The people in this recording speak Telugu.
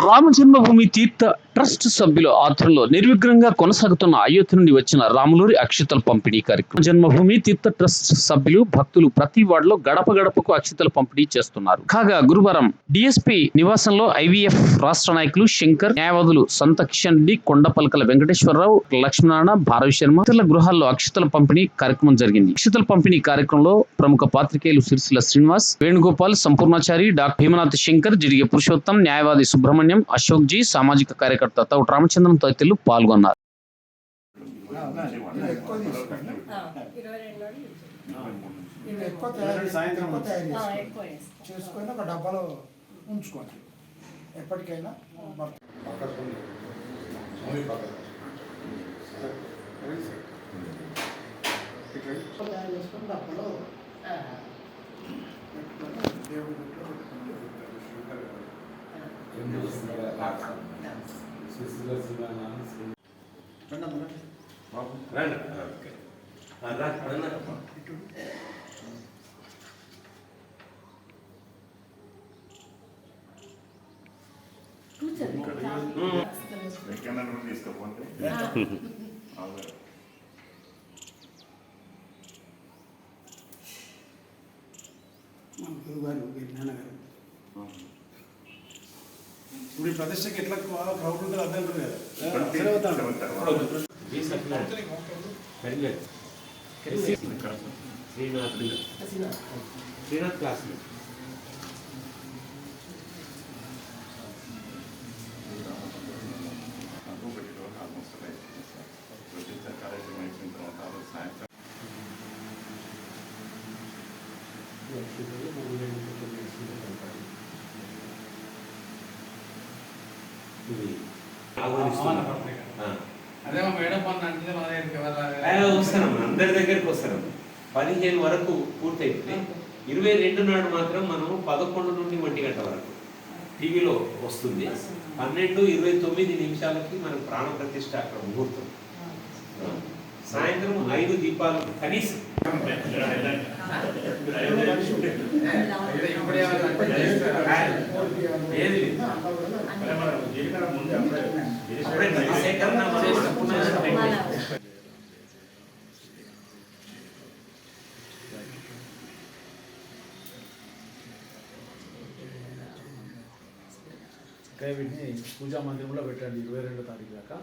రామ జన్మభూమి తీర్థ ట్రస్ట్ సభ్యుల ఆధ్వర్యంలో నిర్విఘ్నంగా కొనసాగుతున్న అయోధ్య నుండి వచ్చిన రాములూరి అక్షతల పంపిణీ కార్యక్రమం. జన్మభూమి తీర్థ ట్రస్ట్ సభ్యులు భక్తులు ప్రతి వార్డులో గడప గడపకు అక్షతల పంపిణీ చేస్తున్నారు. కాగా గురువారం డిఎస్పీ నివాసంలో ఐవీఎఫ్ రాష్ట్ర నాయకులు శంకర్, న్యాయవాదులు సంత కిషన్ రెడ్డి, కొండపల్కల వెంకటేశ్వరరావు, లక్ష్మణ, భారవి శర్మ ఇతరుల గృహాల్లో అక్షతల పంపిణీ కార్యక్రమం జరిగింది. అక్షతల పంపిణీ కార్యక్రమంలో ప్రముఖ పాత్రికేయులు సిరిసిల్ల శ్రీనివాస్, వేణుగోపాల్, సంపూర్ణాచారి, డాక్టర్ భీమనాథ్ శంకర్, జిడిగే పురుషోత్తం, న్యాయవాది సుబ్రహ్మణ్యం, అశోక్ జీ, సామాజిక కార్యకర్త తౌట రామచంద్రన్ తదితరులు పాల్గొన్నారు. చేసుకొని ఒక డబ్బాలో ఉంచుకోండి ఎప్పటికైనా. డబ్బాలో ఇప్పుడు ఈ ప్రదర్శనకి ఎట్లా క్రౌడ్ ఉంటుంది అర్థం కదా. శ్రీనాథ్ క్లాస్ వస్తాం, అందరి దగ్గరికి వస్తాం. 15 వరకు పూర్తయితే 22 నాడు మాత్రం మనం 11 నుండి 1 గంట వరకు టీవీలో వస్తుంది. 12:29 మనకు ప్రాణ ప్రతిష్ఠ అక్కడ ముహూర్తం. సాయంత్రం 5 దీపాలు కనీసం. వీటిని పూజా మందిరంలో పెట్టండి 22వ తారీఖు దాకా.